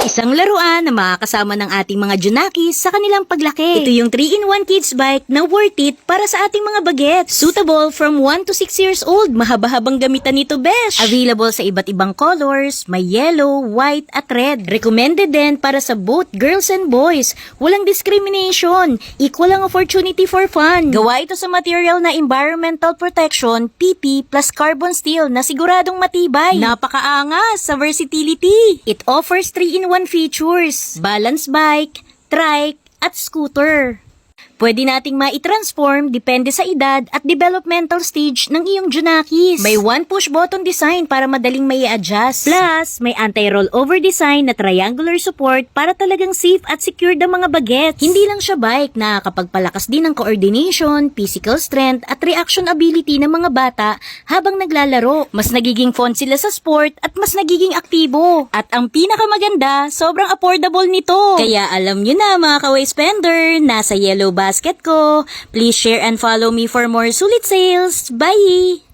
Isang laruan na makakasama ng ating mga junakis sa kanilang paglaki. Ito yung 3-in-1 kids bike na worth it para sa ating mga bagets. Suitable from 1 to 6 years old. Mahaba-habang gamitan nito, besh. Available sa iba't ibang colors. May yellow, white, at red. Recommended din para sa both girls and boys. Walang discrimination. Equal ang opportunity for fun. Gawa ito sa material na environmental protection, PP plus carbon steel na siguradong matibay. Napakaangas sa versatility. It offers 3-in-1 features, balance bike, trike, at scooter. Pwede nating mai-transform depende sa edad at developmental stage ng iyong junakis. May one push button design para madaling mai-adjust. Plus, may anti-rollover design na triangular support para talagang safe at secure ang mga bagets. Hindi lang siya bike, nakakapagpalakas din ng coordination, physical strength at reaction ability ng mga bata habang naglalaro. Mas nagiging fun sila sa sport at mas nagiging aktibo. At ang pinakamaganda, sobrang affordable nito. Kaya alam nyo na mga ka-way spender, nasa yellow basket ko. Please share and follow me for more sulit sales. Bye!